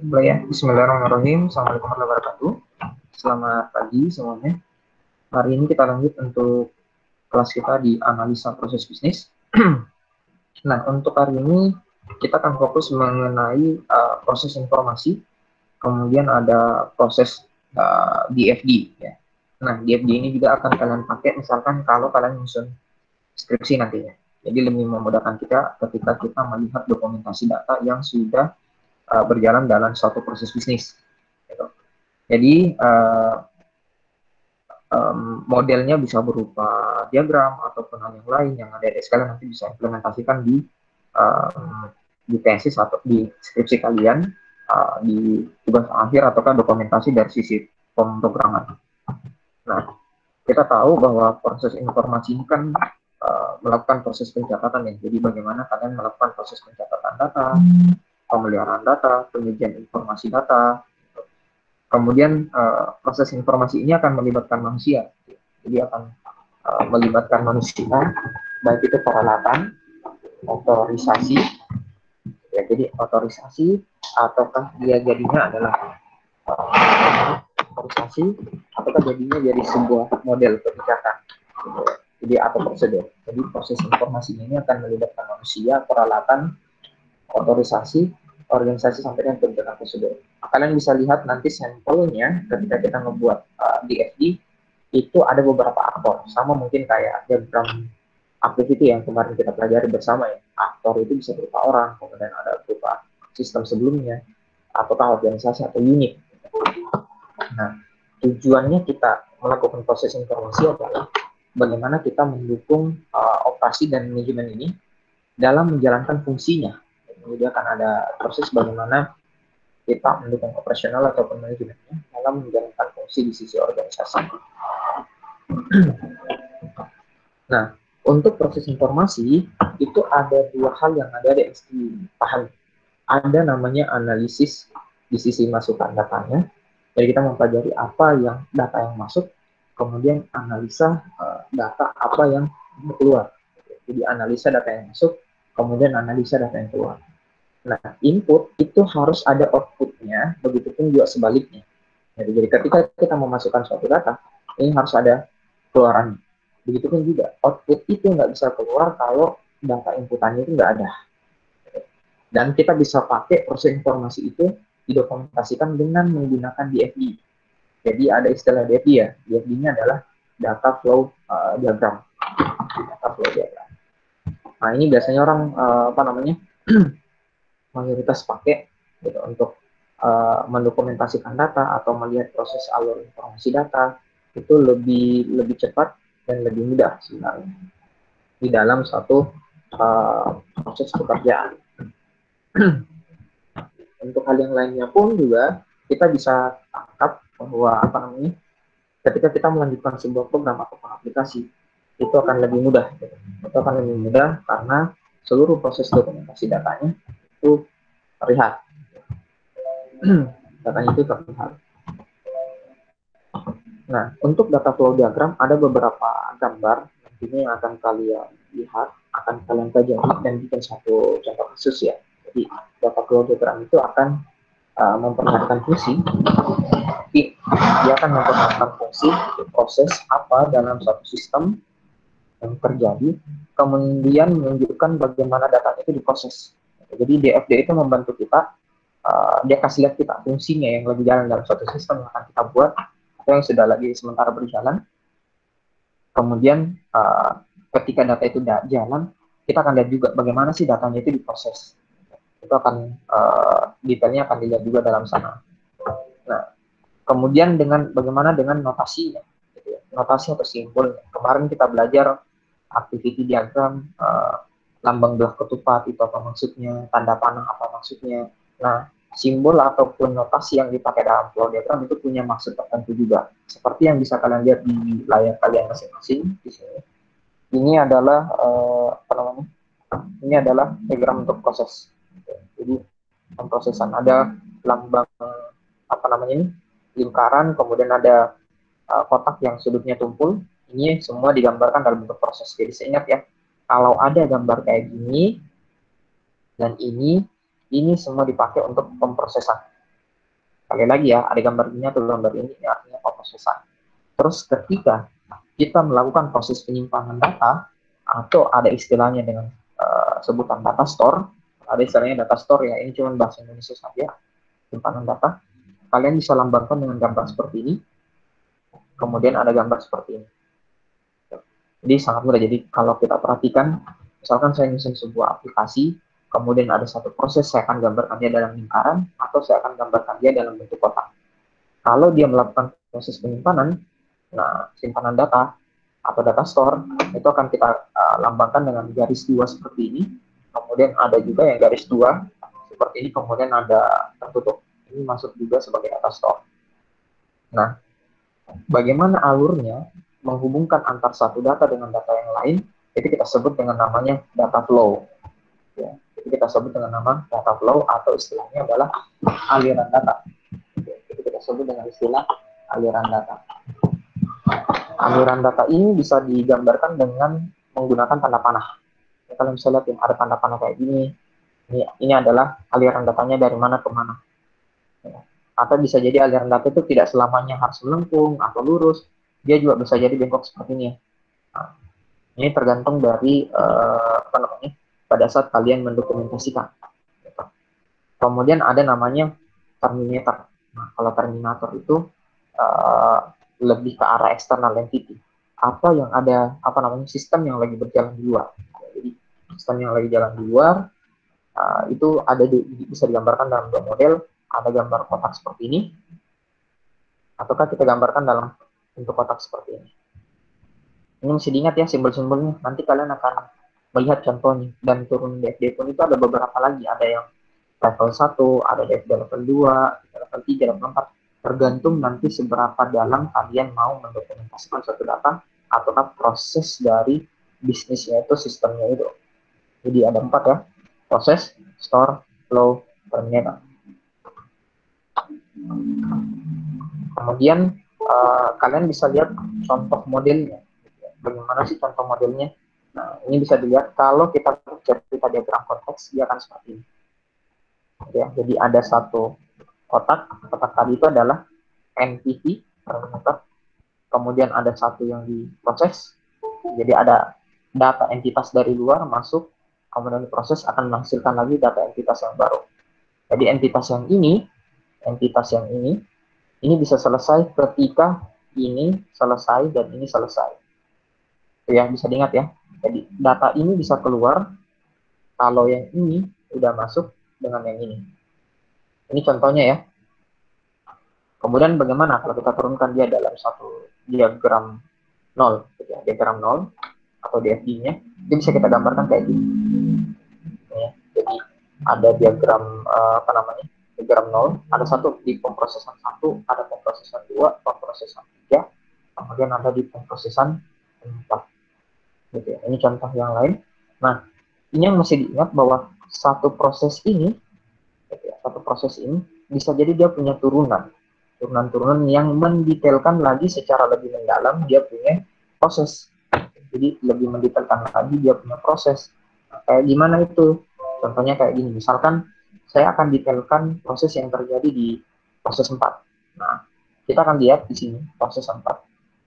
Mulai ya. Bismillahirrahmanirrahim. Assalamualaikum warahmatullahi wabarakatuh. Selamat pagi semuanya. Hari ini kita lanjut untuk kelas kita di analisa proses bisnis. Nah, untuk hari ini kita akan fokus mengenai proses informasi, kemudian ada proses DFD. Ya. Nah, DFD ini juga akan kalian pakai misalkan kalau kalian menyusun skripsi nantinya. Jadi lebih memudahkan kita ketika kita melihat dokumentasi data yang sudah berjalan dalam suatu proses bisnis. Gitu. Jadi modelnya bisa berupa diagram ataupun hal yang lain yang ada kalian nanti bisa implementasikan di tesis atau di skripsi kalian, di tugas akhir ataukah dokumentasi dari sisi pemrograman. Nah, kita tahu bahwa proses informasi ini kan melakukan proses pencatatan ya. Jadi bagaimana kalian melakukan proses pencatatan data, pemeliharaan data, penyajian informasi data. Kemudian proses informasi ini akan melibatkan manusia. Jadi akan melibatkan manusia, baik itu peralatan, otorisasi, ya jadi otorisasi, ataukah dia jadinya adalah otorisasi, ataukah jadinya jadi sebuah model kebijakan. Jadi atau prosedur. Jadi proses informasi ini akan melibatkan manusia, peralatan, otorisasi, organisasi sampai dengan kebijakan prosedur. Kalian bisa lihat nanti sampelnya ketika kita membuat DFD itu ada beberapa aktor, sama mungkin kayak diagram activity yang kemarin kita pelajari bersama ya. Aktor itu bisa berupa orang, kemudian ada berupa sistem sebelumnya, ataukah organisasi atau unit. Nah, tujuannya kita melakukan proses informasi adalah bagaimana kita mendukung operasi dan manajemen ini dalam menjalankan fungsinya. Kemudian akan ada proses bagaimana kita mendukung operasional ataupun manajemennya dalam menjalankan fungsi di sisi organisasi. Nah, untuk proses informasi itu ada dua hal yang ada di paham. Ada namanya analisis di sisi masukan datanya. Jadi kita mempelajari apa yang data yang masuk, kemudian analisa data apa yang keluar. Jadi analisa data yang masuk, kemudian analisa data yang keluar. Nah, input itu harus ada outputnya, begitupun juga sebaliknya. Jadi ketika kita memasukkan suatu data, ini harus ada keluarannya. Begitupun juga output itu nggak bisa keluar kalau data inputannya itu nggak ada. Dan kita bisa pakai proses informasi itu didokumentasikan dengan menggunakan DFD. Jadi ada istilah DFD ya. DFD-nya adalah data flow diagram. Data flow diagram. Nah ini biasanya orang mayoritas pakai gitu, untuk mendokumentasikan data atau melihat proses alur informasi data itu lebih cepat dan lebih mudah sebenarnya di dalam suatu proses pekerjaan. Untuk hal yang lainnya pun juga kita bisa tangkap bahwa ketika kita melanjutkan sebuah program atau aplikasi itu akan lebih mudah. Gitu. Itu akan lebih mudah karena seluruh proses dokumentasi datanya itu terlihat. Datanya itu terlihat. Nah, untuk data flow diagram ada beberapa gambar nantinya yang akan kalian lihat, akan kalian pelajari dan bikin satu contoh kasus ya. Jadi data flow diagram itu akan memperlihatkan fungsi, dia akan memperlihatkan fungsi proses apa dalam suatu sistem yang terjadi, kemudian menunjukkan bagaimana data itu diproses. Jadi DFD itu membantu kita, dia kasih lihat kita fungsinya yang lagi jalan dalam suatu sistem yang akan kita buat atau yang sudah lagi sementara berjalan. Kemudian ketika data itu jalan, kita akan lihat juga bagaimana sih datanya itu diproses. Itu akan detailnya akan dilihat juga dalam sana. Nah, kemudian bagaimana dengan notasinya, gitu ya. Notasi atau simbol. Kemarin kita belajar activity diagram, lambang belah ketupat itu apa maksudnya, tanda panah apa maksudnya. Nah, simbol ataupun notasi yang dipakai dalam flow diagram itu punya maksud tertentu juga. Seperti yang bisa kalian lihat di layar kalian masing-masing di sini. Ini adalah Ini adalah diagram untuk proses. Jadi pemrosesan ada lambang lingkaran, kemudian ada kotak yang sudutnya tumpul. Ini semua digambarkan dalam bentuk proses. Jadi saya ingat ya, kalau ada gambar kayak gini, Dan ini semua dipakai untuk pemrosesan. Sekali lagi ya, ada gambar ini atau gambar ini artinya pemrosesan. Terus ketika kita melakukan proses penyimpanan data, atau ada istilahnya dengan sebutan data store, ada istilahnya data store ya, ini cuma bahasa Indonesia saja, simpanan data, kalian bisa lambangkan dengan gambar seperti ini, kemudian ada gambar seperti ini. Jadi sangat mudah. Jadi kalau kita perhatikan, misalkan saya nyusun sebuah aplikasi, kemudian ada satu proses, saya akan gambarkan dia dalam lingkaran, atau saya akan gambarkan dia dalam bentuk kotak. Kalau dia melakukan proses penyimpanan, nah simpanan data atau data store itu akan kita lambangkan dengan garis dua seperti ini. Kemudian ada juga yang garis dua seperti ini, kemudian ada tertutup. Ini masuk juga sebagai data store. Nah, bagaimana alurnya menghubungkan antar satu data dengan data yang lain, itu kita sebut dengan namanya data flow. Ya, itu kita sebut dengan nama data flow, atau istilahnya adalah aliran data. Ya, itu kita sebut dengan istilah aliran data. Aliran data ini bisa digambarkan dengan menggunakan tanda panah. Ya, kalau misalnya lihat ada tanda panah kayak gini, ini adalah aliran datanya dari mana ke mana. Ya. Atau bisa jadi aliran data itu tidak selamanya harus melengkung atau lurus, dia juga bisa jadi bengkok seperti ini. Nah, ini tergantung dari apa namanya, pada saat kalian mendokumentasikan. Kemudian ada namanya terminator. Nah, kalau terminator itu uh, lebih ke arah external entity. Apa yang ada, apa namanya, sistem yang lagi berjalan di luar. Jadi sistem yang lagi jalan di luar itu ada bisa digambarkan dalam dua model. Ada gambar kotak seperti ini, ataukah kita gambarkan dalam bentuk kotak seperti ini. Ini mesti diingat ya simbol-simbolnya. Nanti kalian akan melihat contohnya. Dan turun DFD pun itu ada beberapa lagi. Ada yang level 1, ada DFD level 2, level 3, level 4. Tergantung nanti seberapa dalam kalian mau mendokumentasikan suatu data ataukah proses dari bisnisnya itu, sistemnya itu. Jadi ada 4 ya. Proses, store, flow, terminator. Kemudian kalian bisa lihat contoh modelnya. Bagaimana sih contoh modelnya? Nah, ini bisa dilihat kalau kita cerita diagram konteks, dia akan seperti ini. Ya, jadi ada satu kotak tadi itu adalah entity, kemudian ada satu yang diproses, jadi ada data entitas dari luar masuk, kemudian diproses akan menghasilkan lagi data entitas yang baru. Jadi entitas yang ini bisa selesai ketika ini selesai dan ini selesai. Ya, bisa diingat ya. Jadi data ini bisa keluar kalau yang ini udah masuk dengan yang ini. Ini contohnya ya. Kemudian bagaimana kalau kita turunkan dia dalam satu diagram 0, gitu ya, diagram 0 atau DFD-nya, dia bisa kita gambarkan kayak gini. Ya, jadi ada diagram apa namanya? Diagram 0, ada satu di pemrosesan 1, ada pemrosesan 2, pemrosesan 3, kemudian ada di pemrosesan 4. Gitu ya. Ini contoh yang lain. Nah, ini yang mesti diingat bahwa satu proses ini, gitu ya, satu proses ini bisa jadi dia punya turunan yang mendetailkan lagi secara lebih mendalam dia punya proses. Jadi lebih mendetailkan lagi dia punya proses. Kayak gimana itu? Contohnya kayak gini. Misalkan saya akan detailkan proses yang terjadi di proses 4. Nah, kita akan lihat di sini proses 4.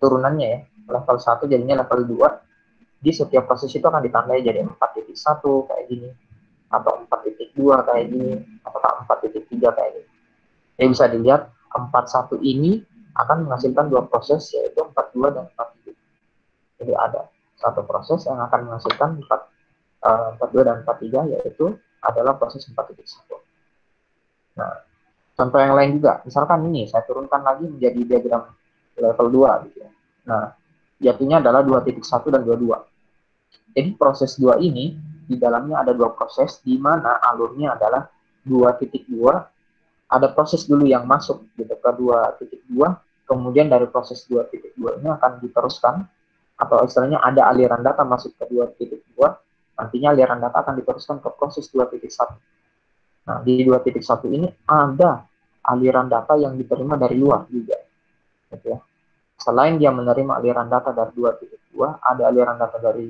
Turunannya ya. Level 1 jadinya level 2. Di setiap proses itu akan ditandai jadi 4.1 kayak gini. Atau 4.2 kayak gini. Atau 4.3 kayak gini. Jadi bisa dilihat 41 ini akan menghasilkan dua proses, yaitu 42 dan 43. Jadi ada satu proses yang akan menghasilkan 42 dan 43, yaitu adalah proses 4.1. Nah, contoh yang lain juga, misalkan ini saya turunkan lagi menjadi diagram level 2 gitu ya. Nah, jatuhnya adalah 2.1 dan 22. Jadi proses 2 ini di dalamnya ada dua proses, di mana alurnya adalah 2.2. Ada proses dulu yang masuk gitu ke 2.2, kemudian dari proses 2.2 ini akan diteruskan, atau istilahnya ada aliran data masuk ke 2.2, nantinya aliran data akan diteruskan ke proses 2.1. Nah, di 2.1 ini ada aliran data yang diterima dari luar juga. Gitu ya. Selain dia menerima aliran data dari 2.2, ada aliran data dari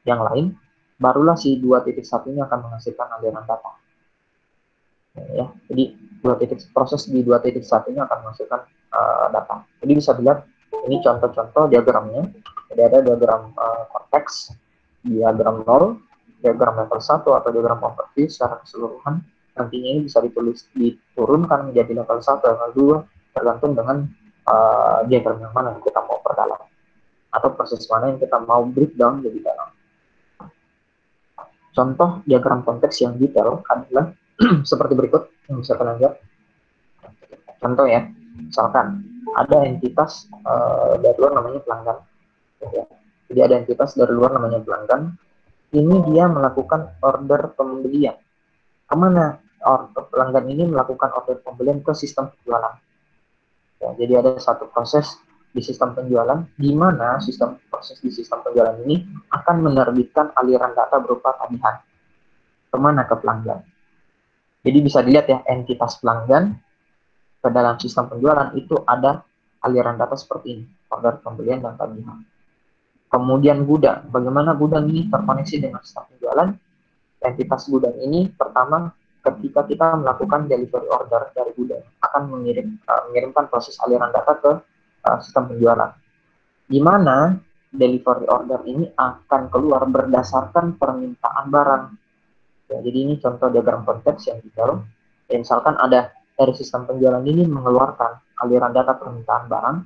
yang lain. barulah si 2.1 ini akan menghasilkan aliran data. Ya, jadi proses di 2.1 ini akan menghasilkan data. Jadi bisa dilihat ini contoh-contoh diagramnya. Jadi ada diagram konteks, diagram 0, diagram level 1 atau diagram overview secara keseluruhan. Nantinya ini bisa diturunkan menjadi level 1, level 2, tergantung dengan diagram yang mana yang kita mau perdalam atau proses mana yang kita mau breakdown lebih dalam. Contoh diagram konteks yang detail adalah seperti berikut yang bisa kalian lihat. Contoh ya, misalkan ada entitas dari luar namanya pelanggan. Ya. Jadi ada entitas dari luar namanya pelanggan. Ini dia melakukan order pembelian. Kemana pelanggan ini melakukan order pembelian? Ke sistem penjualan. Ya, jadi ada satu proses di sistem penjualan, di mana proses di sistem penjualan ini akan menerbitkan aliran data berupa tagihan. Kemana? Ke pelanggan. Jadi bisa dilihat ya, entitas pelanggan ke dalam sistem penjualan itu ada aliran data seperti ini, order pembelian dan tagihan. Kemudian gudang, bagaimana gudang ini terkoneksi dengan sistem penjualan? Entitas gudang ini pertama ketika kita melakukan delivery order dari gudang akan mengirimkan proses aliran data ke sistem penjualan, di mana delivery order ini akan keluar berdasarkan permintaan barang. Ya, jadi ini contoh diagram konteks yang detail. Ya, misalkan ada dari sistem penjualan ini mengeluarkan aliran data permintaan barang,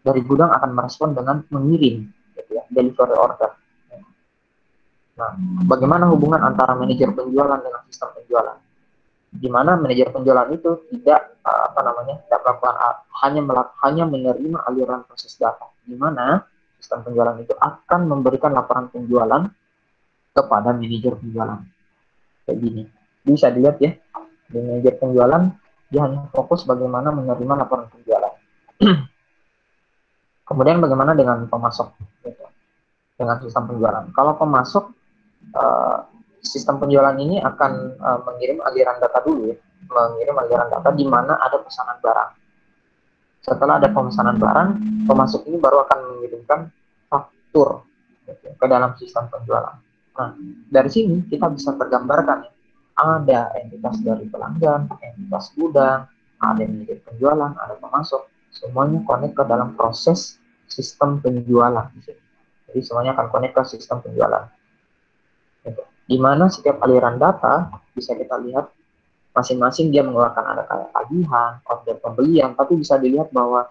dari gudang akan merespon dengan mengirim gitu ya, delivery order. Nah, bagaimana hubungan antara manajer penjualan dengan sistem penjualan? Di mana manajer penjualan itu tidak tidak melakukan hanya menerima aliran proses data, di mana sistem penjualan itu akan memberikan laporan penjualan kepada manajer penjualan. Kayak gini. Bisa dilihat ya, di manajer penjualan dia hanya fokus bagaimana menerima laporan penjualan. Kemudian bagaimana dengan pemasok gitu, dengan sistem penjualan? Kalau pemasok, sistem penjualan ini akan mengirim aliran data dulu ya, mengirim aliran data di mana ada pesanan barang. Setelah ada pemesanan barang, pemasok ini baru akan mengirimkan faktur gitu, ke dalam sistem penjualan. Nah, dari sini kita bisa tergambarkan ya, ada entitas dari pelanggan, entitas gudang, ada manajer penjualan, ada pemasok, semuanya connect ke dalam proses sistem penjualan. Jadi semuanya akan connect ke sistem penjualan. Di mana setiap aliran data bisa kita lihat masing-masing dia mengeluarkan ada kayak tagihan, order pembelian, tapi bisa dilihat bahwa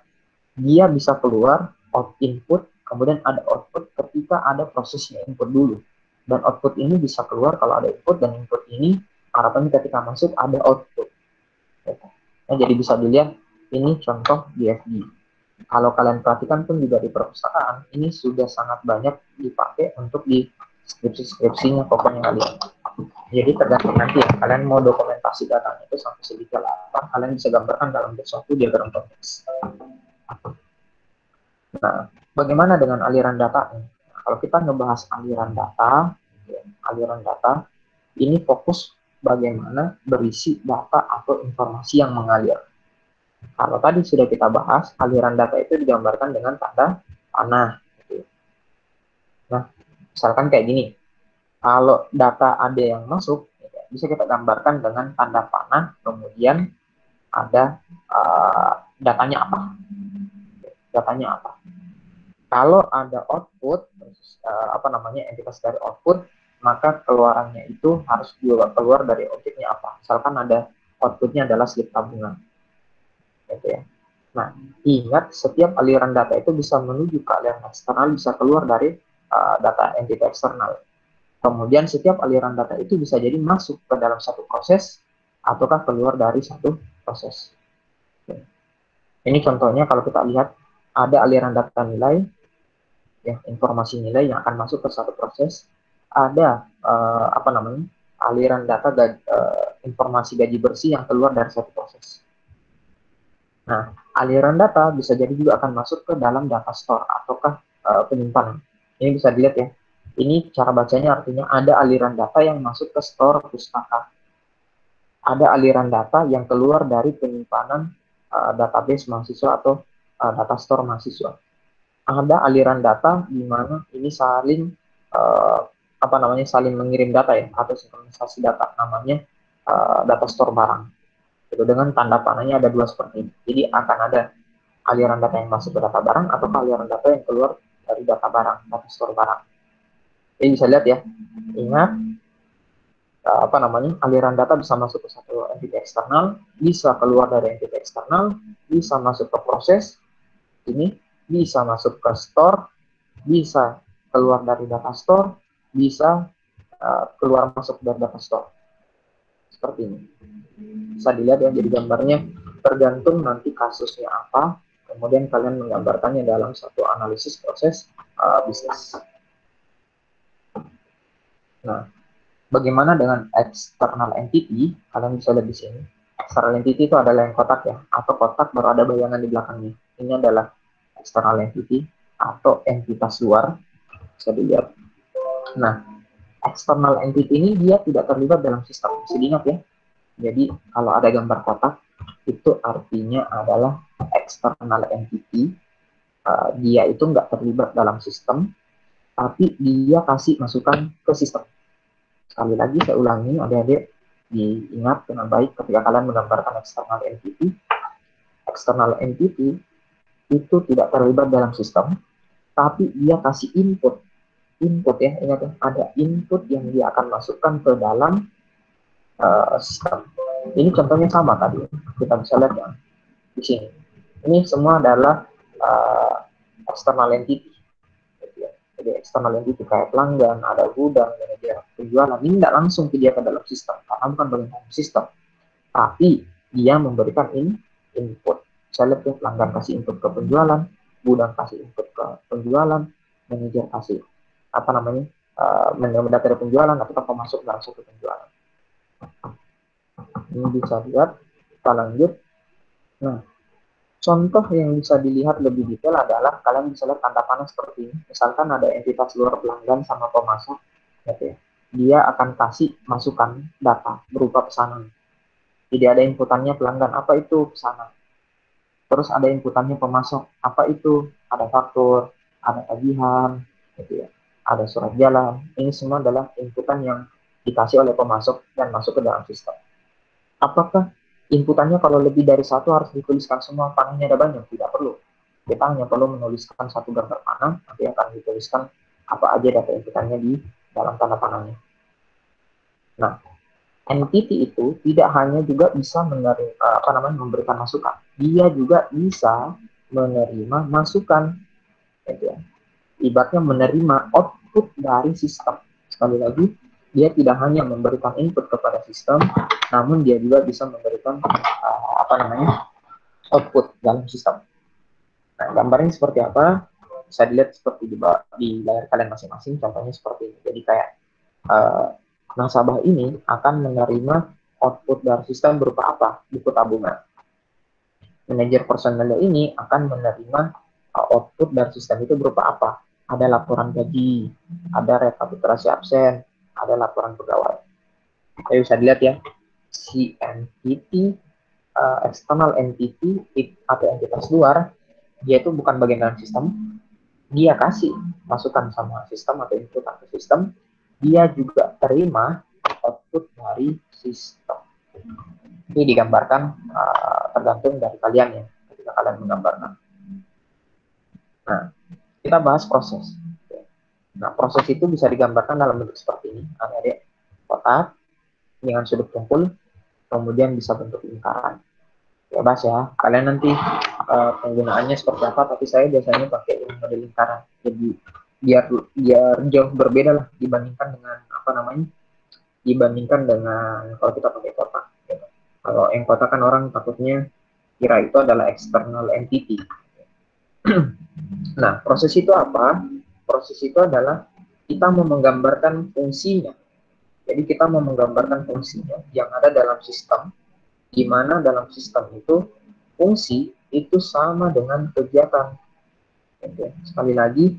dia bisa keluar input, kemudian ada output ketika ada prosesnya input dulu. Dan output ini bisa keluar kalau ada input, dan input ini harapannya ketika masuk ada output. Nah, jadi bisa dilihat ini contoh DFD. Kalau kalian perhatikan pun juga di perpustakaan, ini sudah sangat banyak dipakai untuk di skripsi-skripsinya pokoknya kalian. Jadi tergantung nanti ya, kalian mau dokumentasi datanya itu sampai sedetail apa, kalian bisa gambarkan dalam suatu diagram konteks. Nah, bagaimana dengan aliran data? Kalau kita ngebahas aliran data, ini fokus bagaimana berisi data atau informasi yang mengalir. Kalau tadi sudah kita bahas, aliran data itu digambarkan dengan tanda panah. Nah, misalkan kayak gini, kalau data ada yang masuk, bisa kita gambarkan dengan tanda panah, kemudian ada datanya apa. Datanya apa. Kalau ada output, entitas dari output, maka keluarannya itu harus juga keluar dari objeknya apa. Misalkan ada outputnya adalah slip tabungan. Gitu ya. Nah, ingat setiap aliran data itu bisa menuju ke aliran eksternal, bisa keluar dari data entitas eksternal. Kemudian setiap aliran data itu bisa jadi masuk ke dalam satu proses ataukah keluar dari satu proses. Ini contohnya kalau kita lihat ada aliran data nilai, ya, informasi nilai yang akan masuk ke satu proses. Ada aliran data informasi gaji bersih yang keluar dari satu proses. Nah, aliran data bisa jadi juga akan masuk ke dalam data store ataukah penyimpanan. Ini bisa dilihat ya. Ini cara bacanya artinya ada aliran data yang masuk ke store pustaka. Ada aliran data yang keluar dari penyimpanan database mahasiswa atau data store mahasiswa. Ada aliran data di mana ini saling saling mengirim data ya, atau sinkronisasi data, namanya data store barang. Itu dengan tanda panahnya ada dua seperti ini. Jadi akan ada aliran data yang masuk ke data barang atau aliran data yang keluar dari data barang, data store barang. Jadi bisa lihat ya, ingat aliran data bisa masuk ke satu entity eksternal, bisa keluar dari entity eksternal, bisa masuk ke proses ini, bisa masuk ke store, bisa keluar dari data store, bisa keluar masuk dari data store. Seperti ini. Bisa dilihat ya, jadi gambarnya tergantung nanti kasusnya apa, kemudian kalian menggambarkannya dalam satu analisis proses bisnis. Nah, bagaimana dengan external entity? Kalian bisa lihat di sini. External entity itu adalah yang kotak ya, atau kotak baru ada bayangan di belakangnya. Ini adalah external entity atau entitas luar. Bisa dilihat. Nah, external entity ini dia tidak terlibat dalam sistem. Bisa diingat ya. Jadi kalau ada gambar kotak, itu artinya adalah external entity. Dia itu nggak terlibat dalam sistem, tapi dia kasih masukan ke sistem. Sekali lagi saya ulangi, adik-adik diingat dengan baik ketika kalian menggambarkan external entity. External entity itu tidak terlibat dalam sistem, tapi dia kasih input ya, ingat ya, ada input yang dia akan masukkan ke dalam sistem. Ini contohnya sama tadi, kita bisa lihat ya di sini. Ini semua adalah external entity. Jadi external entity kayak pelanggan, ada gudang, manajer penjualan, ini tidak langsung dia ke dalam sistem, karena bukan bagian sistem, tapi dia memberikan input. Saya lihat ya, pelanggan kasih input ke penjualan, gudang kasih input ke penjualan, manajer kasih menerima data dari penjualan atau pemasok langsung ke penjualan. Ini bisa lihat. Kita lanjut. Nah, contoh yang bisa dilihat lebih detail adalah kalian bisa lihat tanda panah seperti ini. Misalkan ada entitas luar pelanggan sama pemasok, gitu ya. Dia akan kasih masukan data berupa pesanan. Jadi ada inputannya pelanggan, apa itu pesanan. Terus ada inputannya pemasok, apa itu, ada faktur, ada tagihan, gitu ya. Ada surat jalan. Ini semua adalah inputan yang dikasih oleh pemasok dan masuk ke dalam sistem. Apakah inputannya kalau lebih dari satu harus dituliskan semua, panahnya ada banyak? Tidak perlu. Kita hanya perlu menuliskan satu gambar panah, nanti akan dituliskan apa aja data inputannya di dalam tanda panahnya. Nah, entity itu tidak hanya juga bisa memberikan masukan, dia juga bisa menerima masukan, gitu ya. Ibaratnya menerima output dari sistem. Sekali lagi, dia tidak hanya memberikan input kepada sistem, namun dia juga bisa memberikan output dalam sistem. Nah, gambarnya seperti apa? Bisa dilihat seperti di layar kalian masing-masing. Contohnya seperti ini. Jadi kayak nasabah ini akan menerima output dari sistem berupa apa? Buku tabungan. Manajer personalnya ini akan menerima output dari sistem itu berupa apa? Ada laporan gaji, ada rekapitulasi absen, ada laporan pegawai. Jadi bisa dilihat ya, si entity, external entity atau entitas luar, dia itu bukan bagian dalam sistem, dia kasih masukan sama sistem atau input ke sistem, dia juga terima output dari sistem. Ini digambarkan tergantung dari kalian ya, ketika kalian menggambarkan. Nah, kita bahas proses. Nah, proses itu bisa digambarkan dalam bentuk seperti ini. Ada kotak dengan sudut kumpul, kemudian bisa bentuk lingkaran. Bebas ya, kalian nanti penggunaannya seperti apa, tapi saya biasanya pakai model lingkaran. Jadi biar jauh berbeda lah dibandingkan dengan kalau kita pakai kotak. Kalau yang kotak kan orang takutnya kira itu adalah external entity. Nah, proses itu apa? Proses itu adalah kita mau menggambarkan fungsinya. Jadi kita mau menggambarkan fungsinya yang ada dalam sistem, di mana dalam sistem itu fungsi itu sama dengan kegiatan. Oke. Sekali lagi,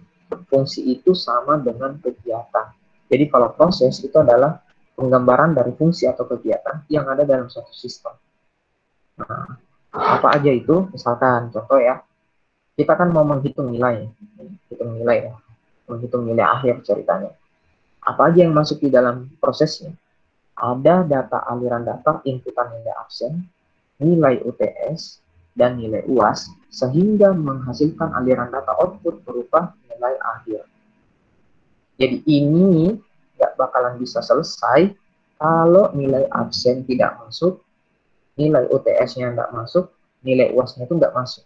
fungsi itu sama dengan kegiatan. Jadi kalau proses itu adalah penggambaran dari fungsi atau kegiatan yang ada dalam suatu sistem. Nah, apa aja itu? Misalkan contoh ya, kita kan mau menghitung nilai ya, menghitung nilai akhir ceritanya. Apa aja yang masuk di dalam prosesnya? Ada data aliran data, inputan nilai absen, nilai UTS, dan nilai UAS, sehingga menghasilkan aliran data output berupa nilai akhir. Jadi ini nggak bakalan bisa selesai kalau nilai absen tidak masuk, nilai UTS-nya nggak masuk, nilai UAS-nya itu nggak masuk.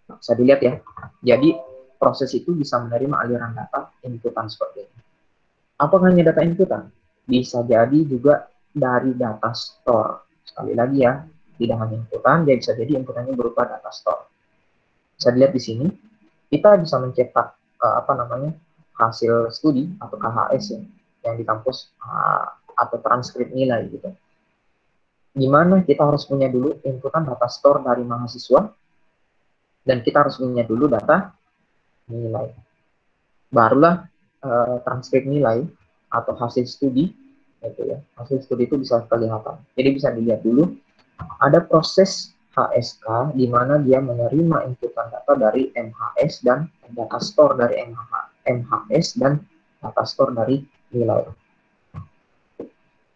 Bisa dilihat ya. Jadi proses itu bisa menerima aliran data inputan seperti ini. Apakah hanya data inputan? Bisa jadi juga dari data store. Sekali lagi ya, tidak hanya inputan, dia bisa jadi inputannya berupa data store. Bisa dilihat di sini, kita bisa mencetak hasil studi atau KHS ya, yang di kampus atau transkrip nilai gitu. Dimana kita harus punya dulu inputan data store dari mahasiswa, dan kita harus punya dulu data nilai. Barulah transkrip nilai atau hasil studi gitu ya. Hasil studi itu bisa kelihatan. Jadi bisa dilihat dulu ada proses HSK di mana dia menerima inputan data dari MHS dan data store dari MHS dan data store dari nilai.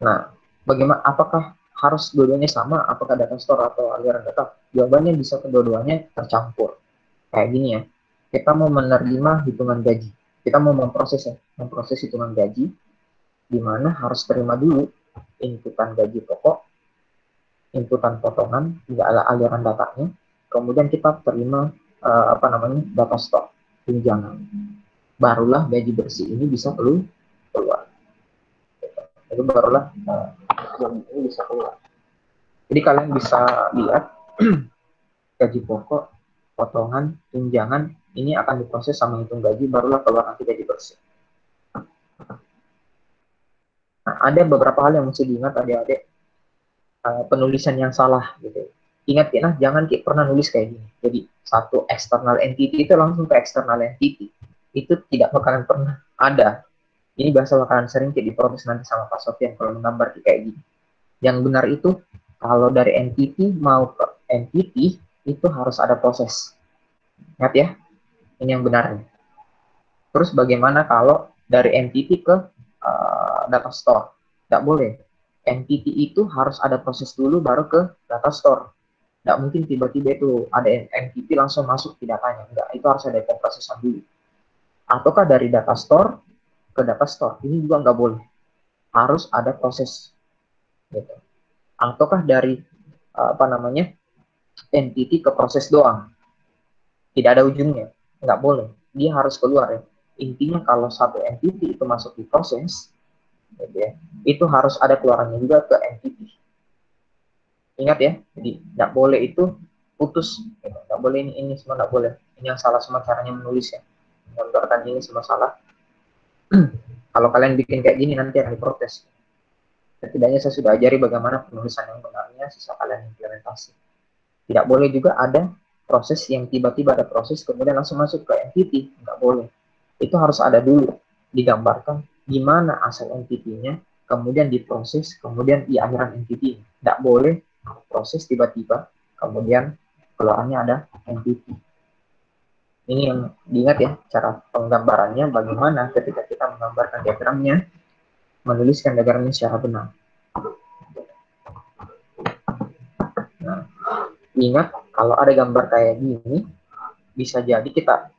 Nah, bagaimana, apakah harus dua-duanya sama? Apakah data store atau aliran data? Jawabannya bisa kedua-duanya tercampur. Kayak gini ya, kita mau menerima hitungan gaji. Kita mau memproses hitungan gaji, di mana harus terima dulu inputan gaji pokok, inputan potongan, aliran datanya, kemudian kita terima data stok, tunjangan. Barulah gaji bersih ini bisa keluar. Itu barulah gaji ini bisa keluar. Jadi kalian bisa lihat gaji pokok, potongan, tunjangan ini akan diproses sama hitung gaji, barulah keluar nanti gaji bersih. Nah, ada beberapa hal yang mesti diingat adik-adik. Penulisan yang salah gitu. Ingat ya, jangan pernah nulis kayak gini. Jadi satu external entity itu langsung ke external entity. Itu tidak bakalan pernah ada. Ini bahasa bakalan sering diprotes nanti sama Pak Sofian kalau menggambar kayak gini. Yang benar itu kalau dari entity mau ke entity itu harus ada proses. Ingat ya, ini yang benarnya. Terus bagaimana kalau dari entity ke data store? Tidak boleh. Entity itu harus ada proses dulu baru ke data store. Tidak mungkin tiba-tiba itu ada entity langsung masuk di datanya. Enggak, itu harus ada pemrosesan dulu. Ataukah dari data store ke data store? Ini juga nggak boleh. Harus ada proses. Gitu. Ataukah dari entity ke proses doang? Tidak ada ujungnya. Nggak boleh. Dia harus keluar ya. Intinya kalau satu entity itu masuk di proses, gitu ya, itu harus ada keluarannya juga ke entity. Ingat ya, jadi nggak boleh itu putus, gitu. Nggak boleh ini semua nggak boleh. Ini yang salah semua caranya menulis ya, menggambarkan ini semua salah. Kalau kalian bikin kayak gini nanti akan diprotes. Setidaknya saya sudah ajari bagaimana penulisan yang benarnya, sisa kalian implementasi. Tidak boleh juga ada proses yang tiba-tiba ada proses kemudian langsung masuk ke entity, nggak boleh. Itu harus ada dulu digambarkan gimana asal entity-nya, kemudian diproses, kemudian di akhiran entity. Tidak boleh proses tiba-tiba, kemudian keluarnya ada entity. Ini yang diingat ya, cara penggambarannya bagaimana ketika kita menggambarkan diagramnya, menuliskan diagramnya secara benar. Nah, ingat kalau ada gambar kayak gini, bisa jadi kita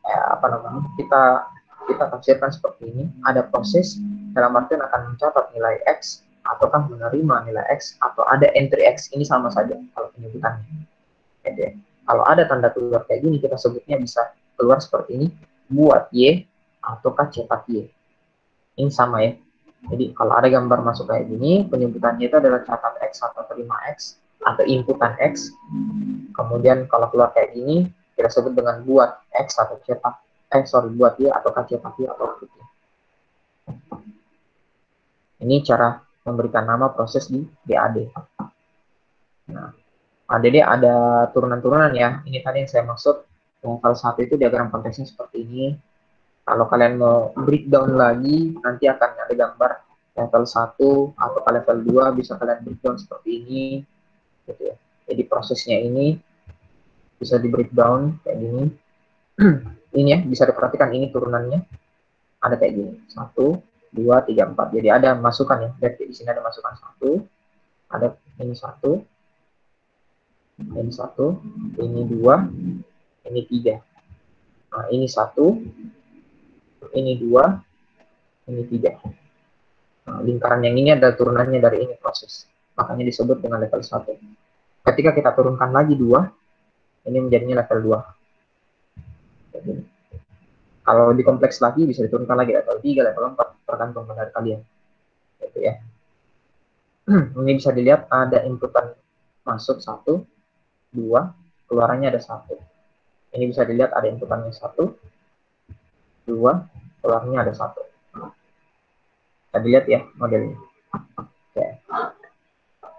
kita tafsirkan seperti ini, ada proses dalam artian akan mencatat nilai X ataukah menerima nilai X atau ada entry X, ini sama saja kalau penyebutannya. Jadi, kalau ada tanda keluar kayak gini kita sebutnya bisa keluar seperti ini, buat Y ataukah cetak Y. Ini sama ya. Jadi kalau ada gambar masuk kayak gini, penyebutannya itu adalah catat X atau terima X atau inputan X. Kemudian kalau keluar kayak gini, kita sebut dengan buat X atau cetak buat Y atau cetak Y atau output. Ini cara memberikan nama proses di DAD. Nah, ADD ada turunan-turunan ya. Ini tadi yang saya maksud. Level 1 itu diagram konteksnya seperti ini. Kalau kalian mau breakdown lagi, nanti akan ada gambar level 1 atau level 2 bisa kalian breakdown seperti ini. Gitu ya. Jadi prosesnya ini bisa di breakdown kayak gini. Ini ya, bisa diperhatikan ini turunannya. ada kayak gini, 1, 2, 3, 4. Jadi ada masukan ya. Lihat di sini ada masukan 1, ada ini 1, ini 1, ini 2, ini 3. Nah, ini 1, ini 2, ini 3. Nah, lingkaran yang ini adalah turunannya dari ini proses. Makanya disebut dengan level 1. Ketika kita turunkan lagi 2, ini menjadinya level 2. Jadi, kalau dikompleks lagi bisa diturunkan lagi level 3, level 4, tergantung dari kalian. Gitu ya. Ini bisa dilihat ada inputan masuk 1, 2, keluarannya ada 1. Ini bisa dilihat ada inputannya 1, 2, keluarnya ada 1. Bisa dilihat ya modelnya. Oke.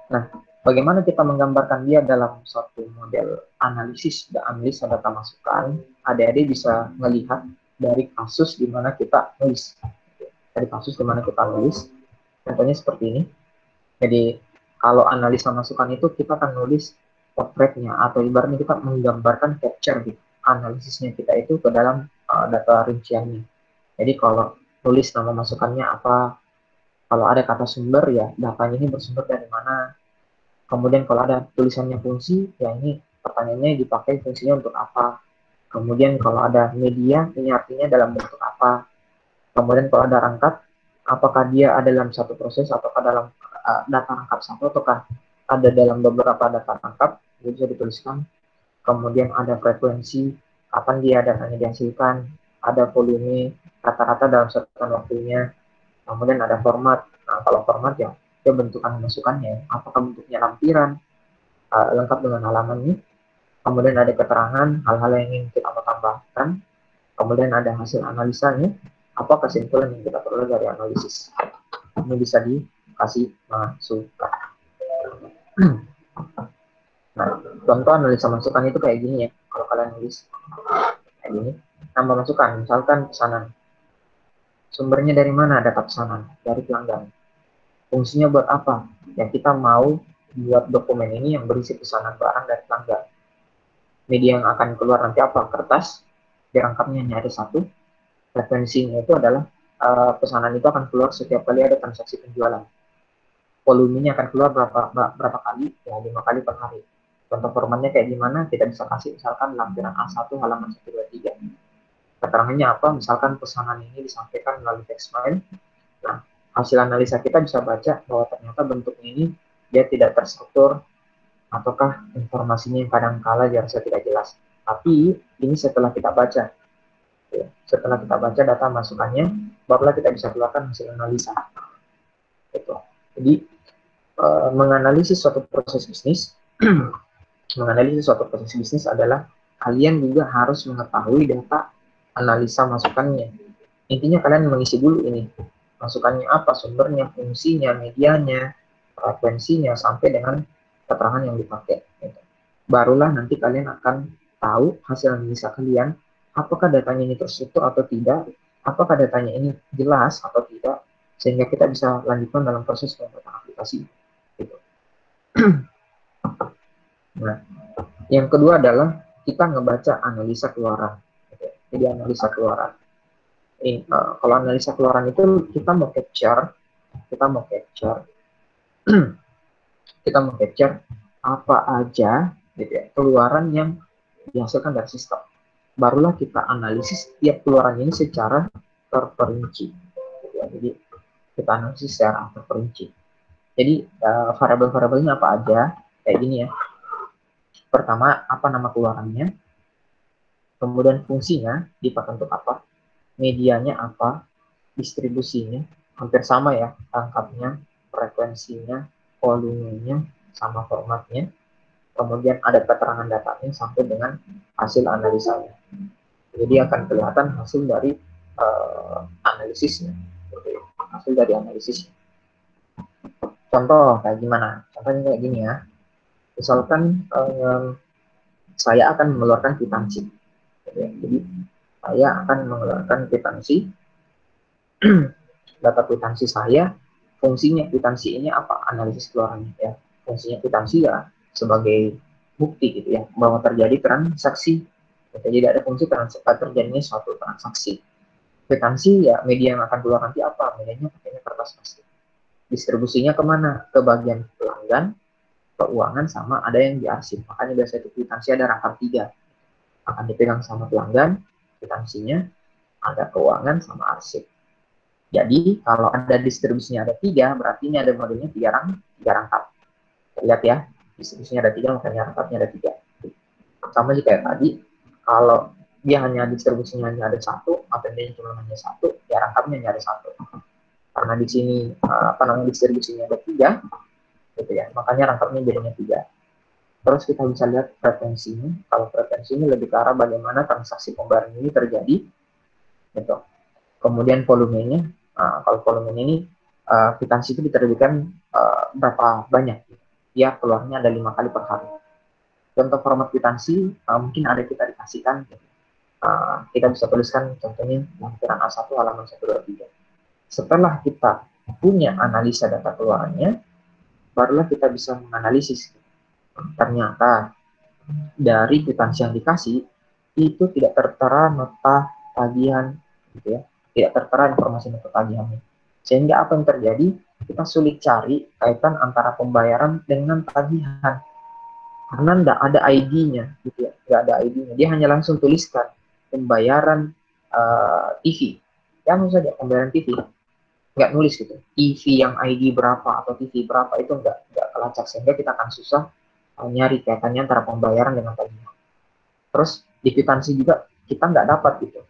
Nah, bagaimana kita menggambarkan dia dalam suatu model analisis data masukan? Adik-adik bisa melihat dari kasus di mana kita nulis. Dari kasus di mana kita nulis, contohnya seperti ini. Jadi, kalau analisa masukan itu kita akan nulis potretnya, atau ibaratnya kita menggambarkan capture gitu, analisisnya kita itu ke dalam data rinciannya. Jadi kalau tulis nama masukannya apa, kalau ada kata sumber ya datanya ini bersumber dari mana. Kemudian kalau ada tulisannya fungsi, ya ini pertanyaannya dipakai fungsinya untuk apa. Kemudian kalau ada media, ini artinya dalam bentuk apa. Kemudian kalau ada rangkap, apakah dia ada dalam satu proses ataukah dalam data rangkap satu ataukah ada dalam beberapa data rangkap, itu bisa dituliskan. Kemudian ada frekuensi, kapan dia datanya dihasilkan, ada volume, rata-rata dalam satuan waktunya. Kemudian ada format. Nah, kalau format ya, itu bentukan masukannya, apakah bentuknya lampiran, lengkap dengan halamannya. Kemudian ada keterangan, hal-hal yang ingin kita tambahkan. Kemudian ada hasil analisanya, apa kesimpulan yang kita perlu dari analisis. Ini bisa dikasih masukan. Nah, contoh analisa masukan itu kayak gini ya. Kalau kalian nulis kayak gini, tambah masukan, misalkan pesanan. Sumbernya dari mana data pesanan? Dari pelanggan. Fungsinya buat apa? Ya kita mau buat dokumen ini yang berisi pesanan barang dari pelanggan. Media yang akan keluar nanti apa? Kertas. Dirangkapnya hanya ada 1. Frekuensinya itu adalah pesanan itu akan keluar setiap kali ada transaksi penjualan. Volumenya akan keluar berapa kali? Ya 5 kali per hari. Contoh formatnya kayak gimana? Kita bisa kasih misalkan lampiran A1 halaman 1, 2, 3. Keterangannya apa? Misalkan pesanan ini disampaikan melalui text file. Nah, hasil analisa kita bisa baca bahwa ternyata bentuknya ini dia tidak terstruktur, ataukah informasinya yang kadang-kala dirasa tidak jelas. Tapi ini setelah kita baca. Ya, setelah kita baca data masukannya, barulah kita bisa keluarkan hasil analisa. Gitu. Jadi, menganalisis suatu proses bisnis, menganalisis suatu proses bisnis adalah kalian juga harus mengetahui data analisa masukannya. Intinya kalian mengisi dulu ini. Masukannya apa, sumbernya, fungsinya, medianya, frekuensinya, sampai dengan keterangan yang dipakai. Gitu. Barulah nanti kalian akan tahu hasil analisa kalian, apakah datanya ini terstruktur atau tidak, apakah datanya ini jelas atau tidak, sehingga kita bisa lanjutkan dalam proses pembuatan aplikasi. Gitu. Nah, yang kedua adalah kita ngebaca analisa keluaran. Gitu. Jadi analisa keluaran. Kalau analisa keluaran itu kita mau capture kita mau capture apa aja gitu ya, keluaran yang dihasilkan dari sistem. Barulah kita analisis tiap keluaran ini secara terperinci. Gitu ya. Jadi kita analisis secara terperinci. Jadi variabel-variabelnya apa aja? Kayak gini ya. Pertama, apa nama keluarannya? Kemudian fungsinya dipakai untuk apa? Medianya apa? Distribusinya hampir sama ya, rangkapnya, frekuensinya, volumenya, sama formatnya. Kemudian ada keterangan datanya sampai dengan hasil analisanya. Jadi akan kelihatan hasil dari analisisnya. Hasil dari analisisnya. Contoh kayak gimana? Contohnya kayak gini ya. Misalkan saya akan mengeluarkan kwitansi. Jadi saya akan mengeluarkan kwitansi. Data kwitansi saya, fungsinya kwitansi ini apa? Analisis keluarannya ya. Fungsinya kwitansi ya sebagai bukti gitu ya bahwa terjadi transaksi. Jadi tidak ada fungsi terjadinya suatu transaksi. Kwitansi ya media yang akan keluar nanti apa? Medianya pakainya kertas plastik. Distribusinya kemana? Ke bagian pelanggan, keuangan, sama ada yang diarsip. Makanya biasanya itu kwitansi ada rangkap 3. Akan dipegang sama pelanggan, kwitansinya, ada keuangan, sama arsip. Jadi kalau ada distribusinya ada 3, berarti ini ada modelnya 3 rangkap. Lihat ya, distribusinya ada 3, makanya rangkapnya ada 3. Sama juga kayak tadi, kalau dia hanya distribusinya hanya ada 1, atau dia cuma hanya 1, ya rangkapnya hanya ada 1. Karena di sini distribusinya ada 3, gitu ya, makanya rangkapnya jadinya 3. Terus kita bisa lihat frekuensinya. Kalau frekuensinya lebih ke arah bagaimana transaksi pembayaran ini terjadi, gitu. Kemudian volumenya, kalau volumenya ini kwitansi itu diterbitkan berapa banyak, ya keluarnya ada 5 kali per hari. Contoh format kwitansi mungkin ada kita dikasihkan, kita bisa tuliskan contohnya lampiran A1 halaman 123. Setelah kita punya analisa data keluarannya, barulah kita bisa menganalisis. Ternyata dari kwitansi yang dikasih itu tidak tertera nota tagihan, gitu ya, tidak tertera informasi nota tagihannya. Sehingga apa yang terjadi? Kita sulit cari kaitan antara pembayaran dengan tagihan karena tidak ada ID-nya, gitu ya, nggak ada ID-nya. Dia hanya langsung tuliskan pembayaran TV, ya saja pembayaran TV, nggak nulis gitu TV yang ID berapa atau TV berapa, itu nggak kelacak, sehingga kita akan susah nyari kaitannya antara pembayaran dengan tagihan. Terus di kwitansi juga kita nggak dapat gitu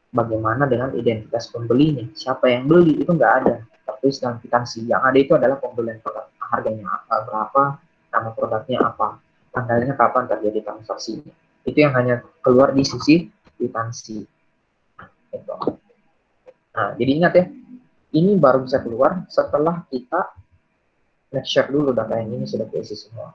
bagaimana dengan identitas pembelinya, siapa yang beli, itu nggak ada tertulis dalam kwitansi. Yang ada itu adalah pembelian produk, harganya berapa, nama produknya apa, tanggalnya kapan terjadi transaksinya. Itu yang hanya keluar di sisi kwitansi. Gitu. Nah, jadi ingat ya, ini baru bisa keluar setelah kita make sure dulu data yang ini sudah keisi semua.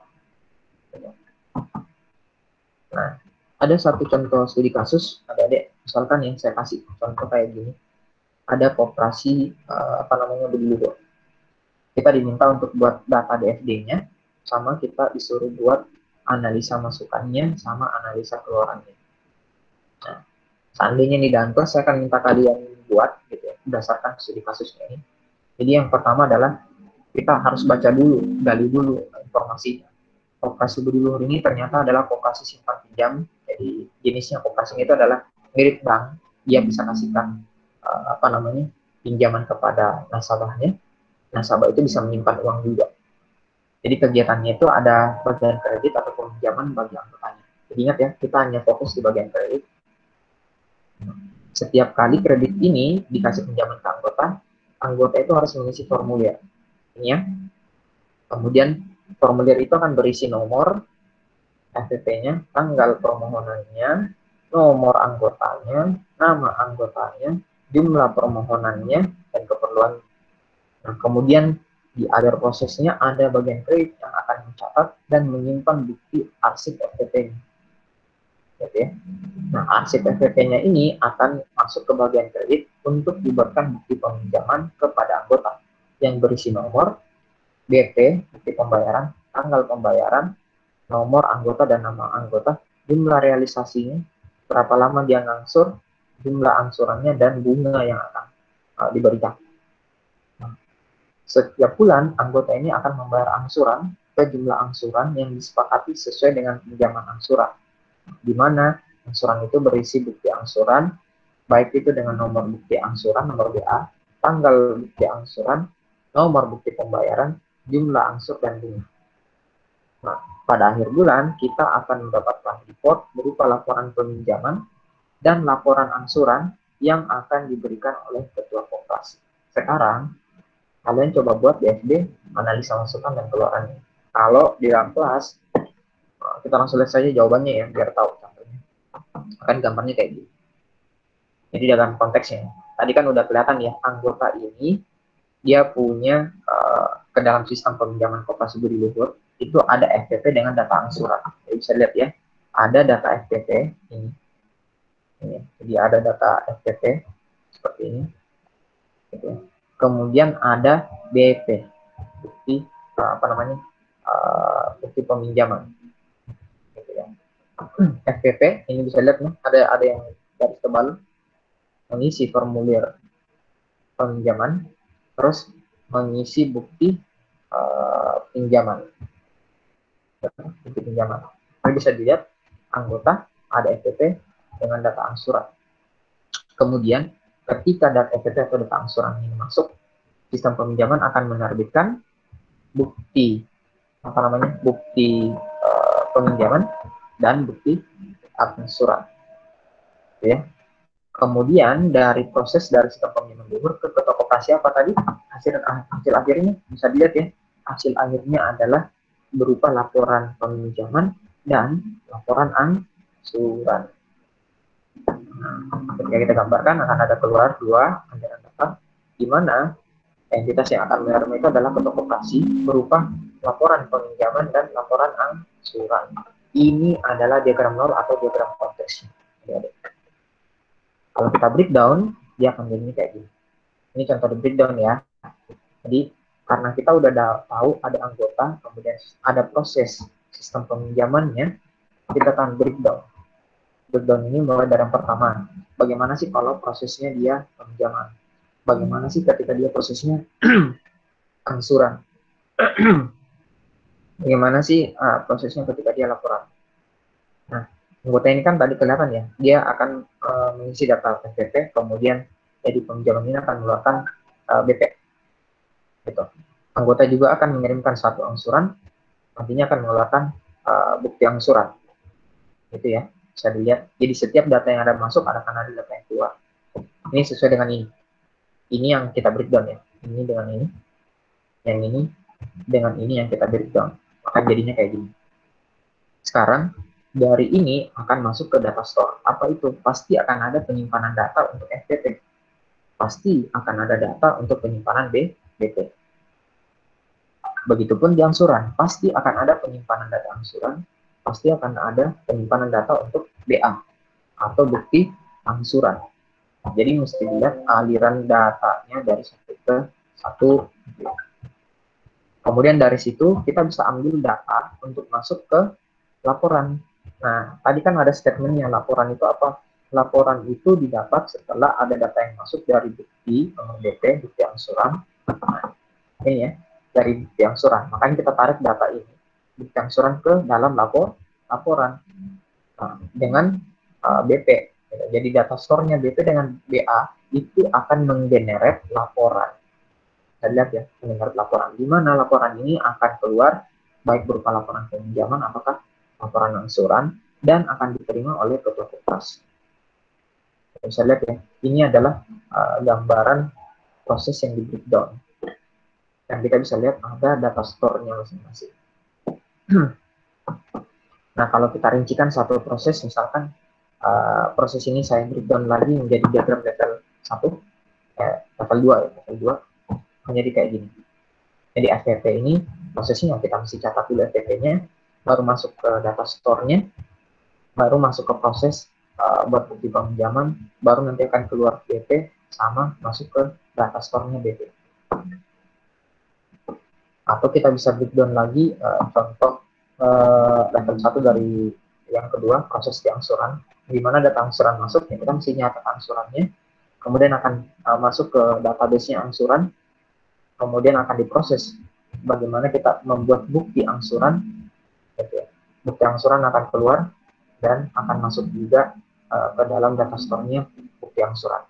Nah, ada satu contoh studi kasus, adik-adik, misalkan yang saya kasih contoh kayak gini. Ada koperasi Bedulu. Kita diminta untuk buat data DFD-nya, sama kita disuruh buat analisa masukannya sama analisa keluarannya. Nah, seandainya ini dalam kelas, saya akan minta kalian buat gitu ya, berdasarkan studi kasusnya ini. Jadi yang pertama adalah kita harus baca dulu, gali dulu informasinya. Koperasi Bedulu ini ternyata adalah koperasi simpan pinjam. Jadi jenisnya koperasi itu adalah mirip bank, dia bisa kasihkan pinjaman kepada nasabahnya. Nasabah itu bisa menyimpan uang juga. Jadi kegiatannya itu ada bagian kredit ataupun pinjaman bagi anggotanya. Jadi ingat ya, kita hanya fokus di bagian kredit. Setiap kali kredit ini dikasih pinjaman ke anggota, anggota itu harus mengisi formulir. Ini ya. Kemudian formulir itu akan berisi nomor FTP-nya, tanggal permohonannya, nomor anggotanya, nama anggotanya, jumlah permohonannya, dan keperluan. Nah, kemudian di akhir prosesnya ada bagian kredit yang akan mencatat dan menyimpan bukti arsip FTP-nya. Gitu ya. Nah, arsip FTP-nya ini akan masuk ke bagian kredit untuk dibuatkan bukti peminjaman kepada anggota yang berisi nomor, BP, bukti pembayaran, tanggal pembayaran, nomor anggota dan nama anggota, jumlah realisasinya, berapa lama dia ngangsur, jumlah angsurannya, dan bunga yang akan diberikan. Nah, setiap bulan, anggota ini akan membayar angsuran ke jumlah angsuran yang disepakati sesuai dengan pinjaman angsuran, di mana angsuran itu berisi bukti angsuran, baik itu dengan nomor bukti angsuran, nomor BA, tanggal bukti angsuran, nomor bukti pembayaran, jumlah angsur, dan bunga. Nah, pada akhir bulan, kita akan mendapatkan report berupa laporan peminjaman dan laporan angsuran yang akan diberikan oleh ketua koperasi. Sekarang, kalian coba buat DFD, analisa masukan dan keluarannya. Kalau di dalam kelas, kita langsung lihat saja jawabannya ya, biar tahu contohnya. Kan gambarnya kayak gini. Jadi dalam konteksnya, tadi kan udah kelihatan ya, anggota ini dia punya ke dalam sistem peminjaman koperasi budi luhur itu ada FTP dengan data angsuran. Jadi bisa lihat ya, ada data FTP ini. Jadi ada data FTP seperti ini. Gitu. Kemudian ada BP, bukti bukti peminjaman. Gitu ya. FTP ini bisa lihat nih, ada yang garis tebal. mengisi formulir peminjaman, terus mengisi bukti pinjaman. Bukti pinjaman. Ini bisa dilihat anggota ada FTP dengan data angsuran. Kemudian ketika data FTP atau data angsuran ini masuk, sistem peminjaman akan menerbitkan bukti bukti peminjaman dan bukti angsuran. Ya. Kemudian dari proses dari sistem peminjaman gugur ke toko operasi apa tadi? Hasil akhirnya bisa dilihat ya. Hasil akhirnya adalah berupa laporan peminjaman dan laporan angsuran. Nah, ketika kita gambarkan akan ada keluar dua anggaran data, di mana entitas yang akan menerima itu adalah toko operasi berupa laporan peminjaman dan laporan angsuran. Ini adalah diagram nol atau diagram konteksnya. Kalau kita breakdown, dia akan jadi kayak gini. Ini contoh di breakdown ya. Jadi, karena kita udah tahu ada anggota, kemudian ada proses sistem peminjamannya, kita akan breakdown. Breakdown ini mulai dari yang pertama. Bagaimana sih kalau prosesnya dia peminjaman? Bagaimana sih ketika dia prosesnya angsuran? Bagaimana sih prosesnya ketika dia laporan? Nah, anggota ini kan tadi kelihatan ya, dia akan mengisi data PPP, kemudian jadi peminjaman ini akan mengeluarkan BP. Gitu. Anggota juga akan mengirimkan satu angsuran, nantinya akan mengeluarkan bukti angsuran. Itu ya, bisa dilihat. Jadi setiap data yang ada masuk akan ada data yang keluar. Ini sesuai dengan ini. Ini yang kita breakdown ya. Ini dengan ini. Yang ini dengan ini yang kita breakdown. Maka jadinya kayak gini. Sekarang dari ini akan masuk ke data store. Apa itu? Pasti akan ada penyimpanan data untuk FTP. Pasti akan ada data untuk penyimpanan BP. Begitupun di angsuran. Pasti akan ada penyimpanan data angsuran. Pasti akan ada penyimpanan data untuk BA atau bukti angsuran. Jadi mesti dilihat aliran datanya dari satu ke satu. Kemudian dari situ kita bisa ambil data untuk masuk ke laporan. Nah, tadi kan ada statementnya, laporan itu apa? Laporan itu didapat setelah ada data yang masuk dari bukti BP, bukti angsuran. Nah, ini ya, dari bukti angsuran. Makanya kita tarik data ini, bukti angsuran ke dalam laporan. Nah, dengan BP. Jadi data store-nya BP dengan BA itu akan menggenerate laporan. Kita lihat ya, menggenerate laporan. Di mana laporan ini akan keluar baik berupa laporan peminjaman, apakah laporan angsuran, dan akan diterima oleh ketua koperasi. Bisa lihat ya, ini adalah gambaran proses yang di breakdown. Dan kita bisa lihat ada data store-nya masing-masing. Nah, kalau kita rincikan satu proses, misalkan proses ini saya breakdown lagi menjadi diagram level 1, level 2 ya, level 2 menjadi kayak gini. Jadi FTP ini prosesnya kita mesti catat dulu FTP-nya, baru masuk ke data store-nya, baru masuk ke proses buat bukti peminjaman, baru nanti akan keluar BP, sama masuk ke data store-nya BP. Atau kita bisa breakdown lagi, contoh level 1 dari yang kedua, proses di angsuran, di mana data angsuran masuk, ya kita mesti nyatat angsurannya, kemudian akan masuk ke database-nya angsuran, kemudian akan diproses bagaimana kita membuat bukti angsuran, gitu ya. Bukti angsuran akan keluar dan akan masuk juga ke dalam data store-nya bukti angsuran.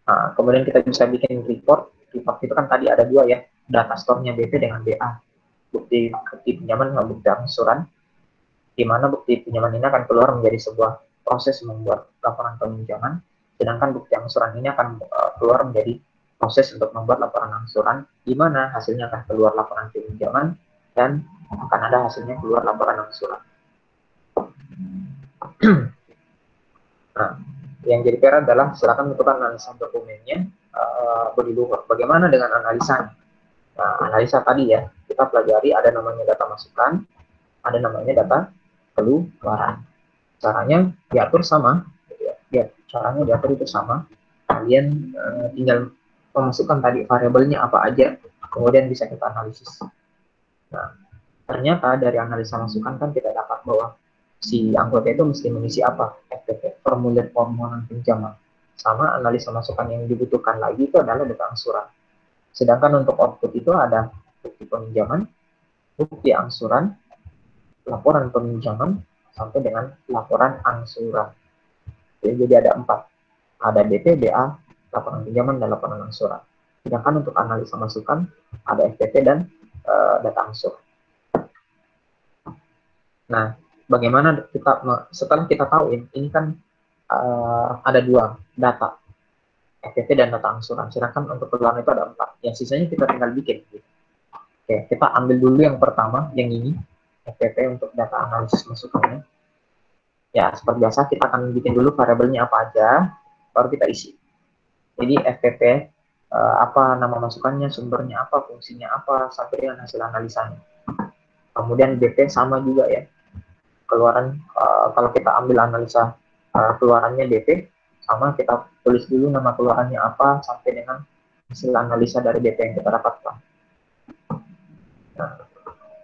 Nah, kemudian kita bisa bikin report. Report itu kan tadi ada dua ya, data store-nya BP dengan BA, bukti pinjaman sama bukti angsuran, di mana bukti pinjaman ini akan keluar menjadi sebuah proses membuat laporan peminjaman, sedangkan bukti angsuran ini akan keluar menjadi proses untuk membuat laporan angsuran, di mana hasilnya akan keluar laporan pinjaman dan akan ada hasilnya keluar laporan angsuran. Nah, yang jadi PR adalah silakan lakukan analisa dokumennya body luhur. Bagaimana dengan analisanya? Nah, analisa tadi ya, kita pelajari ada namanya data masukan, ada namanya data keluaran. Caranya diatur sama, ya, caranya diatur itu sama. Kalian tinggal memasukkan tadi variabelnya apa aja, kemudian bisa kita analisis. Nah, ternyata dari analisa masukan kan kita dapat bahwa si anggota itu mesti mengisi apa? FTP, formulir permohonan pinjaman. Sama analisa masukan yang dibutuhkan lagi itu adalah data angsuran. Sedangkan untuk output itu ada bukti peminjaman, bukti angsuran, laporan peminjaman, sampai dengan laporan angsuran. Jadi ada 4. Ada DP, DA, laporan pinjaman, dan laporan angsuran. Sedangkan untuk analisa masukan, ada FTP dan data angsur. Nah, bagaimana kita setelah kita tahu ini kan ada 2 data, FTP dan data angsuran. Sedangkan untuk keluaran itu ada 4. Yang sisanya kita tinggal bikin. Oke, kita ambil dulu yang pertama, yang ini, FTP untuk data analisis masukannya. Ya, seperti biasa kita akan bikin dulu variabelnya apa aja, baru kita isi. Jadi FTP apa nama masukannya, sumbernya apa, fungsinya apa, sampai dengan hasil analisanya. Kemudian BP sama juga ya, keluaran kalau kita ambil analisa keluarannya BP, sama kita tulis dulu nama keluarannya apa sampai dengan hasil analisa dari BP yang kita dapatkan. Nah,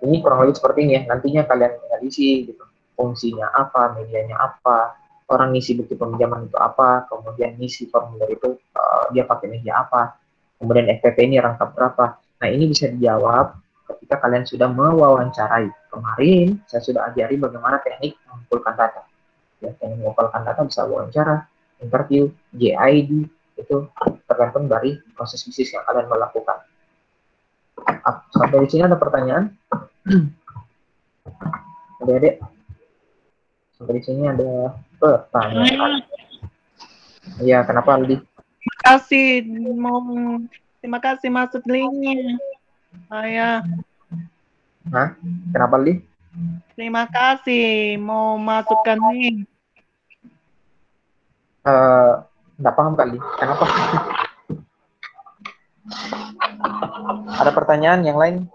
ini kurang lebih seperti ini ya, nantinya kalian tinggal isi gitu, fungsinya apa, medianya apa, orang ngisi bukti peminjaman itu apa, kemudian ngisi formulir itu dia pakai media apa, kemudian FTP ini rangkap berapa. Nah, ini bisa dijawab ketika kalian sudah mewawancarai. Kemarin saya sudah ajari bagaimana teknik mengumpulkan data. Ya, teknik mengumpulkan data bisa wawancara, interview, JID, itu tergantung dari proses bisnis yang kalian melakukan. Sampai di sini ada pertanyaan? Adik-adik? Sampai di sini ada pertanyaan. Iya, kenapa Aldi? Terima kasih masuk linknya. Saya. Hah? Kenapa Aldi? Terima kasih mau masukkan link. Nggak paham kali. Kenapa? Ada pertanyaan yang lain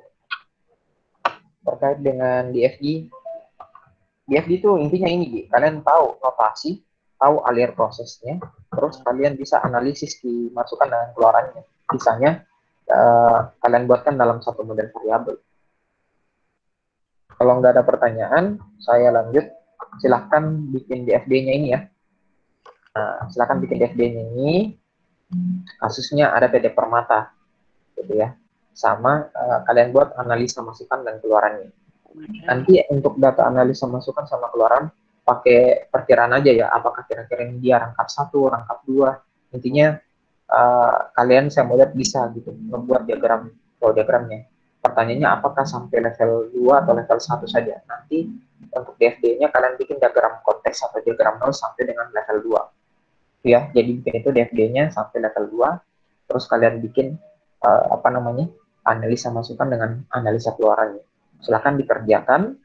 terkait dengan DFG? DFG itu intinya ini, kalian tahu notasi, tahu alir prosesnya, terus kalian bisa analisis di masukan dan keluarannya. Misalnya kalian buatkan dalam satu model variabel. Kalau nggak ada pertanyaan, saya lanjut. Silahkan bikin DFD-nya ini ya. Nah, silahkan bikin DFD-nya ini. Kasusnya ada PD Permata, gitu ya. Sama kalian buat analisa masukan dan keluarannya. Nanti untuk data analisa masukan sama keluaran pakai perkiraan aja ya, apakah kira-kira ini dia rangkap 1, rangkap 2. Intinya kalian saya mau lihat bisa gitu membuat diagram atau diagramnya. Pertanyaannya apakah sampai level 2 atau level 1 saja. Nanti untuk DFD-nya kalian bikin diagram konteks atau diagram 0 sampai dengan level 2. Ya, jadi bikin itu DFD-nya sampai level 2, terus kalian bikin analisa masukan dengan analisa keluarannya. Silahkan dikerjakan,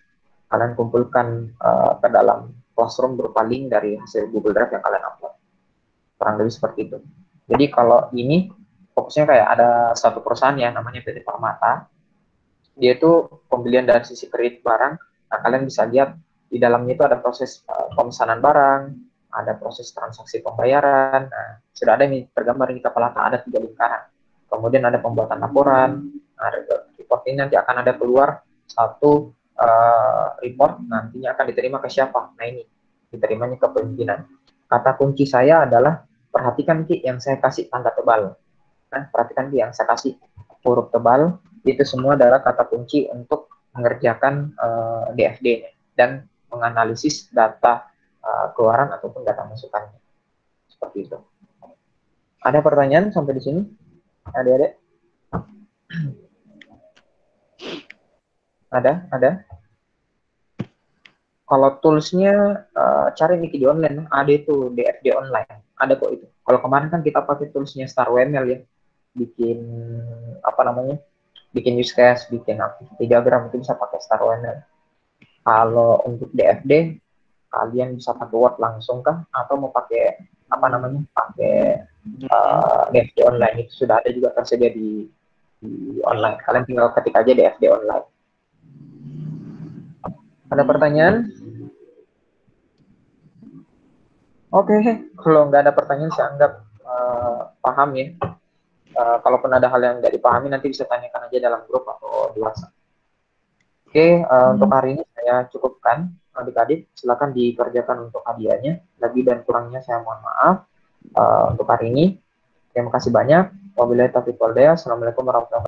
kalian kumpulkan ke dalam Classroom berupa link dari hasil Google Drive yang kalian upload. Kurang lebih seperti itu. Jadi kalau ini fokusnya kayak ada satu perusahaan ya, namanya PT Permata. Dia itu pembelian dari sisi kredit barang. Nah, kalian bisa lihat di dalamnya itu ada proses pemesanan barang, ada proses transaksi pembayaran. Nah, sudah ada yang tergambar di kepala, ada 3 lingkaran. Kemudian ada pembuatan laporan. Nah, report ini nanti akan ada keluar satu report, nantinya akan diterima ke siapa. Nah, ini diterimanya ke pimpinan. Kata kunci saya adalah perhatikan Ki yang saya kasih tanda tebal. Nah, perhatikan Ki yang saya kasih huruf tebal, itu semua adalah kata kunci untuk mengerjakan DFD-nya dan menganalisis data keluaran ataupun data masukannya. Seperti itu. Ada pertanyaan sampai di sini? Adik-adik? Ada? Kalau toolsnya cari Niki di online, ada itu DFD online, ada kok itu. Kalau kemarin kan kita pakai toolsnya StarWML ya, bikin bikin use case, bikin activity diagram itu bisa pakai StarWML. Kalau untuk DFD kalian bisa pakai Word langsung kah, atau mau pakai pakai DFD online, itu sudah ada juga tersedia di online. Kalian tinggal ketik aja DFD online. Ada pertanyaan? Oke, kalau nggak ada pertanyaan saya anggap paham ya. Kalaupun ada hal yang nggak dipahami nanti bisa tanyakan aja dalam grup atau di WhatsApp. Oke, untuk hari ini saya cukupkan. adik-adik silakan dikerjakan untuk hadiahnya. Lebih dan kurangnya saya mohon maaf untuk hari ini. Terima kasih banyak. Wabillahi taufiq wal hidayah. Assalamualaikum warahmatullahi wabarakatuh.